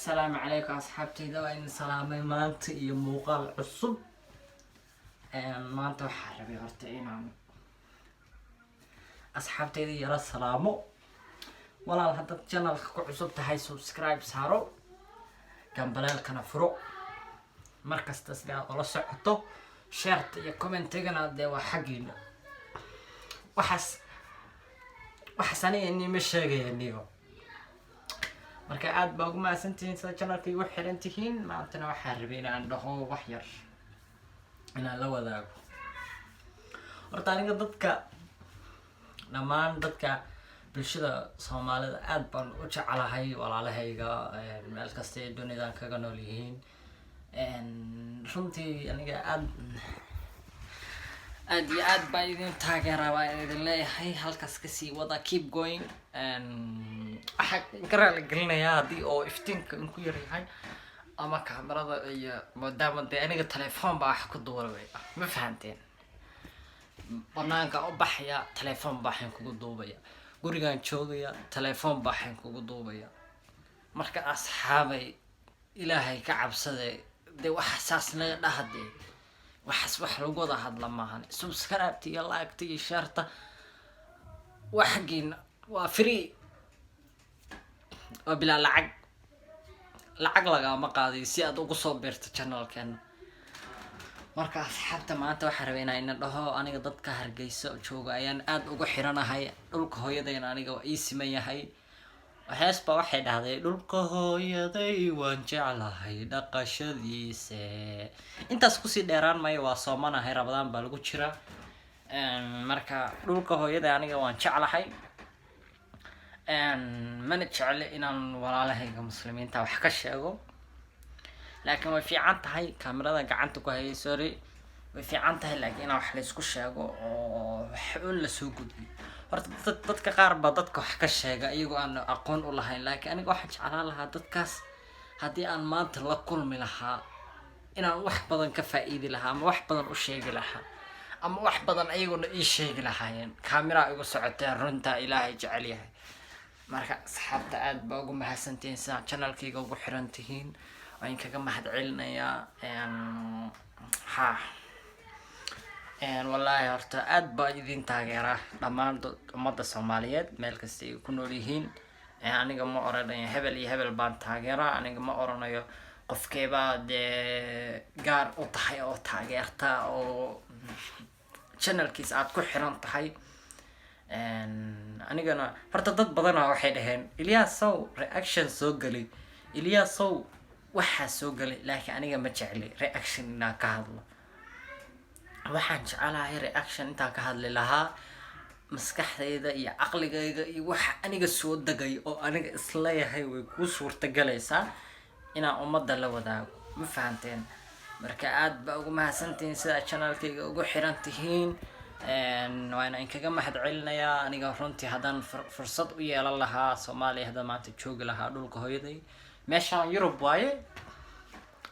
السلام عليكم أصحابتي وإن سلامي مانت iyo muuqaal cusub maanta waxaan rabay horta inaan asxaabtayda yara salaamo walaal haddaad channelka ku cusub tahay subscribe saaro gambaleelkana furo markasta si aad ula socoto share iyo comment-gana dee waa xaqiina waxaas aniga inima sheegayaniyo marka aad baa ugu mahadsantihiin sida channelka igu xiran tihiin maantana waxaan rabay inaan dhaho wax yar inaan la wadaago horta aniga dhammaan dadka bulshada Soomaalida aad baan u jecelahay walaalahayga meel kasta ee dunida kaga nool yihiin runtii aniga aad baan idin taageeraa waan idin leeyahay halkaas ka sii wada keep going waxaan ka raali gelinayaa haddii oo iftiinka ku yar yahay ama kamarada iyo maadaama dee aniga telefoon baa wax ku duubaya ma fahanteen banaanka u baxaya telefoon baa waxaan kugu duubaya gurigaan joogaya telefoon baa waxaan kugu duubaya marka asxaabay ilaahay ka cabsade dee wax saas naga dhahdee wax lagu wada hadla maahan subscribe iyo like iyo share waxgiina waa free waa bila lacag lagama qaaday si aad ugu soo beerto channelkan marka asxaabta maanta waxaan rabay inaan dhaho aniga dadka Hargeysa jooga ayaan aad ugu xiranahay dhulka hooyadayna aniga waa ii siman yahay waxaasba waxay dhahday dhulka hooyaday waan jeclahay dhaqashadiisa intaas ku sii dheeraan maayo waa soomanahay Ramadaan baa lagu jira marka dhulka hooyaday aniga waan jeclahay mana jecel inaan walaalahayga muslimiinta wax ka sheego laakiin way fiican tahay kamarada gacanta ku hayay sorry way fiican tahay laakiin wax la isku sheego oo wax la soo gudbiyo horta dadka qaar ba dadka wax ka sheega iyagoo aan aqoon u lahayn laakiin aniga waxaan jeclaan lahaa dadkaas haddii aan maanta la kulmi lahaa inaan wax badan ka faa'iidi lahaa ama wax badan u sheegi lahaa ama wax badan ayaguna ii sheegi lahaayeen kamera igu socotay runta ilaahay jecel yahay marka asxaabta aad baa ugu mahadsantihiin sida channelkayga ugu xiran tihiin waan kaga mahadcelinayaa wallahi horta aad baa idin taageeraa dhammaan ummadda Soomaaliyeed meel kasta ay ku nool yihiin aniga ma oranayo hebel iyo hebel baan taageeraa aniga ma oranayo qofkeeba dee gaar u tahay oo taageerta oo channelkiisa aad ku xiran tahay anigana horta dad badan waxay dhaheen Ilyasow reaction soo gali Ilyasow waxa soo gali laakiin aniga ma jecli reaction inaan ka hadlo waxaan jecelahay reaction intaan ka hadli lahaa maskaxdayda iyo aqligayga iyo waxa aniga soo dagay oo aniga isla yahay way ku suurta galaysaa inaan ummadda la wadaago ma fahanteen marka aad baa ugu mahadsantihiin sida channelkayga ugu xiran tihiin waana in kaga mahadcelinayaa aniga runtii haddaan fursad u yeelan lahaa Soomaaliya haddaan maanta joogi lahaa dhulka hooyaday meeshaan Yurub waaye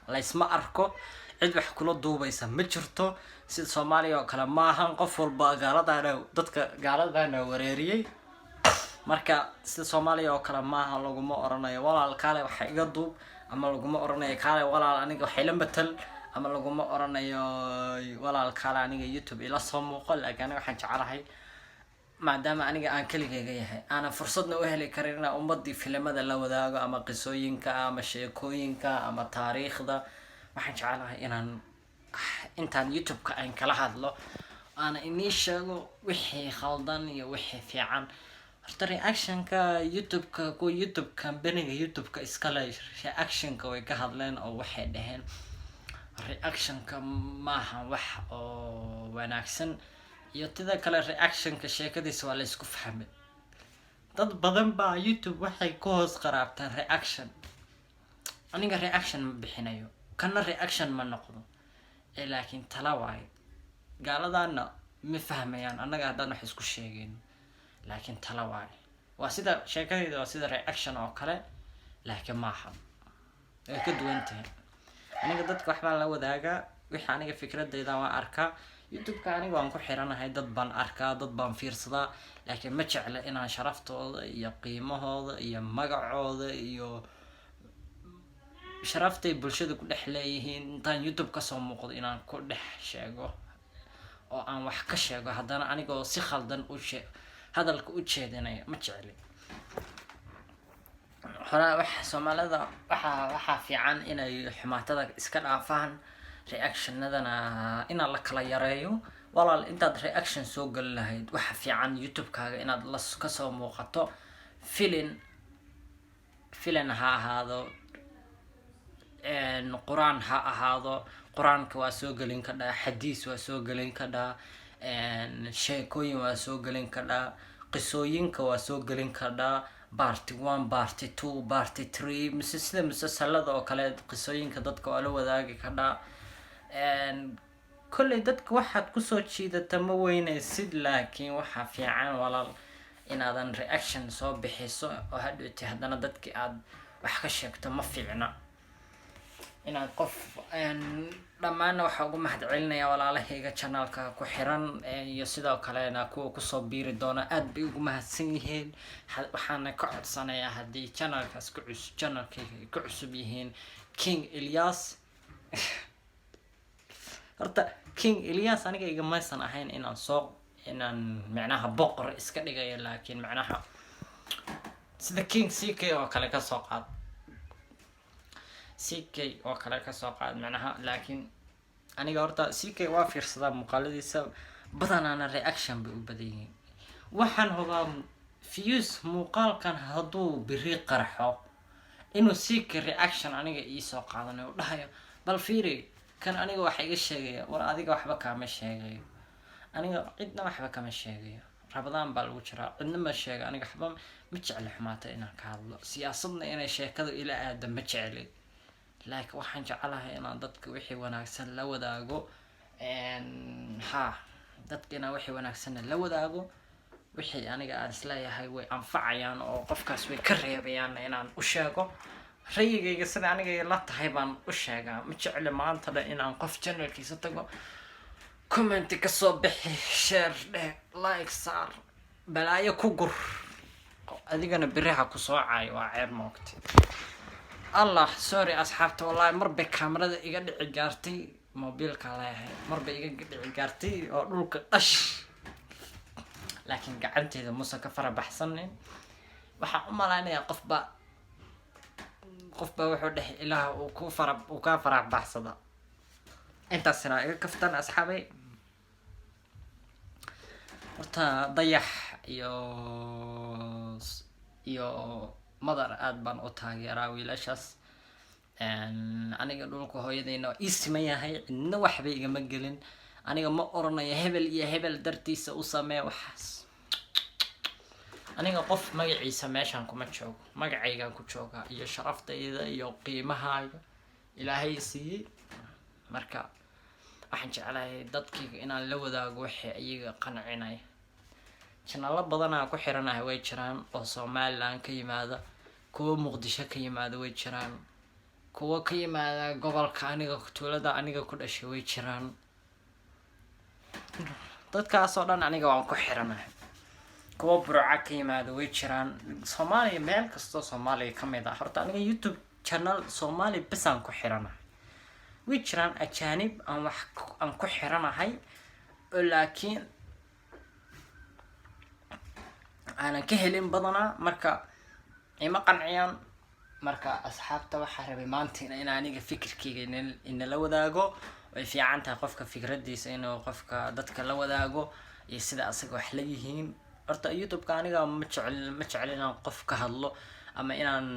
la isma arko cid wax kula duubaysa ma jirto sida Soomaaliya oo kale maahan qof walba dadka gaaladana wareeriyay marka sida Soomaaliya oo kale maahan laguma oranayo walaal kale waxa iga duub ama laguma oranayo kale walaal aniga waxay la matal ama laguma oranayo walaal kale aniga YouTube ila soo muuqal laakiin aniga waxaan jecelahay maadaama aniga aan kaligayga yahay ana fursadna u heli karin inaan ummadii filimada la wadaago ama qisooyinka ama sheekooyinka ama taariikhda waxaan jecelahay intaan YouTube-ka aan kala hadlo ana inii sheego wixii khaldan iyo wixii fiican horta reaction-ka YouTube-ka ku YouTube company-ga YouTube-ka iska leh reaction-ka way ka hadleen oo waxay dhaheen reaction-ka maaha wax oo wanaagsan iyo tida kale reaction-ka sheekadiisa waa la isku fahmay dad badan baa YouTube waxay ku hoos qaraabtaan reaction aniga reaction ma bixinayo kana reaction ma noqdo laakiin tala waay gaaladana ma fahmayaan anaga haddaan wax isku sheegeen laakiin tala waay waa sida sheekadayda waa sida reaction oo kale laakiin maaha ay ka duwan tahay aniga dadka wax baan la wadaagaa wixii aniga fikradayda waan arkaa YouTube-ka aniga waan ku xiranahay dad baan arkaa dad baan fiirsadaa laakiin ma jecla inaan sharaftooda iyo qiimahooda iyo magacooda iyo sharaftay bulshada ku dhex leeyihiin intaan youtube kasoo muuqdo inaan ku dhex sheego oo aan wax ka sheego haddana anigoo si khaldan hadalka u jeedinaya ma jecli. horaa waxa soomaalida waxaa fiican inay xumaatada iska dhaafaan, reactionadana inaan la kala yareeyo. walaal intaad reaction soo gali lahayd waxa fiican youtube-kaaga inaad kasoo muuqato filan ha ahaado, quraan ha ahaado. quraanka waa soo gelin kadhaa, xadiis waa soo gelin kadhaa, sheekooyin waa soo gelin kadhaa, qisooyinka waa soo gelin kadhaa, party 1 party 2 party 3 mise sida musalsalada oo kale qisooyinka dadka waa la wadaagi kadhaa. kolley dadka waxaad kusoo jiidata ma weynaysid, laakiin waxaa fiican walaal inaadan reaction soo bixiso oo hadhowti haddana dadki aad wax ka sheegto ma fiicna. inaad qof dhammaanna waxaa ugu mahad celinaya walaalahayga channelka ku xiran iyo sidoo kalena kuwa kusoo biiri doona aad bay ugu mahadsan yihiin. waxaana ka codsanayaa haddii channelkaas channelkayga ay ku cusub yihiin King Elias horta King Elias aniga igamaysan ahayn inaan macnaha boqor iska dhigayo, laakiin macnaha sida King CK oo kale ka soo qaad CK oo kale ka soo qaad macnaha. laakiin aniga horta CK waa fiirsadaa muuqaaladiisa badanaana reaction bay u badan yihiin. waxaan hubaa views muuqaalkan hadduu biri qarxo inuu CK reaction aniga ii soo qaadanayo u dhahayo bal fiiri kan aniga waxa iga sheegaya war adiga waxba kaama sheegayo, aniga cidna waxba kama sheegayo. rabadaan baa lagu jiraa, cidna ma sheega, aniga waxba ma jecli xumaata inaan ka hadlo, siyaasadna inay sheekada ila aada ma jecli, laakiin waxaan jecelahay inaan dadka wixii wanaagsan la wadaago. dadka inaan wixii wanaagsanna la wadaago, wixii aniga aan isleeyahay way anfacayaan oo qofkaas way ka reebayaan inaan u sheego. rayigayga sida aniga la tahay baan u sheegaa, ma jecli maanta inaan qof channelkiisa tago comment kasoo bixi, share dheh, like saar, balaayo ku gur, adigana biraha ku soo caayo waa ceeb moogti. allah sorry asxaabta, wallahi marba kaamirada iga dhici gaartay, mobilka leeyahay marba iga dhici gaartay oo dhulka dhash, laakiin gacanteeda musa ka farabaxsanin. waxaan u malaynayaa qofba wuxuu dhahay ilaah uu ka farax baxsada. intaasina iga kaftan asxaabay. horta dayax iyo madar aad baan u taageeraa wiilashaas. aniga dhulka hooyadayna ii siman yahay, cidna waxba igama gelin. aniga ma oranayo hebel iyo hebel dartiisa u samee waxaas. aniga qof magaciisa meeshaan kuma joogo, magacaygaan ku joogaa iyo sharaftayda iyo qiimahaaga ilaahay siiyey. marka waxaan jeclahay dadkayga inaan la wadaago wixii iyaga qancinaya. channelo badanaa ku xiranahay way jiraan oo Somaliland ka yimaada, kuwa Muqdisho ka yimaada way jiraan, kuwa ka yimaada gobolka aniga tuulada aniga ku dhashay way jiraan. dadkaas oo dhan aniga waan ku xiranahay. kuwa Burca ka yimaada way jiraan, Soomaaliya meel kastoo Soomaaliya ka mid ah. horta aniga YouTube channel Soomaali bas aan ku xiranahay. way jiraan ajaanib aan ku xiranahay laakiin aanan ka helin badanaa, marka ima qanciyaan. marka asxaabta waxaa rabay maanta in aniga fikirkayga inala wadaago. way fiican tahay qofka fikradiisa inuu qofka dadka la wadaago iyo sida asaga wax la yihiin. horta YouTube-ka aniga ma jecel inaan qof ka hadlo ama inaan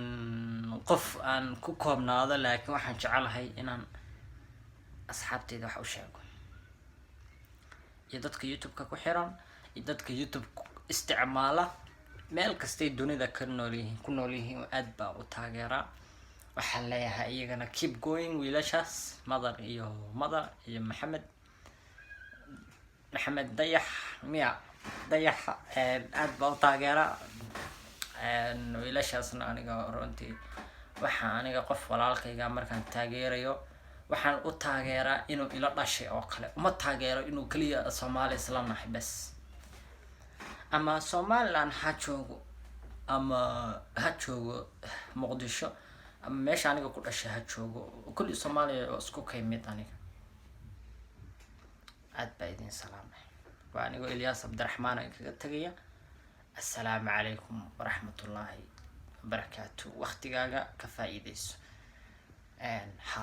qof aan ku koobnaado, laakiin waxaan jecelahay inaan asxaabtayda wax u sheego. iyo dadka YouTube-ka ku xiran iyo dadka YouTube isticmaala meel kastay dunida ku nool yihiin aad baa u taageeraa. waxaan leeyahay iyagana keep going wiilashaas, madar iyo maxamed dayax aad baa u taageeraa. wiilashaasna aniga runtii waxaan aniga qof walaalkayga markaan taageerayo waxaan u taageeraa inuu ila dhashay oo kale, uma taageero inuu kaliya Soomaali isla nahay bas. ama Somaliland ha joogo ama ha joogo Muqdisho ama meesha aniga ku dhashay ha joogo kulli Soomaaliya oo isku kaymid aniga aad baa idin salaamay waa anigoo Ilyas Cabdiraxmaan aan kaga tagaya assalaamu calaykum waraxmatullaahi wabarakaatu waqtigaaga ka faa'iidayso ha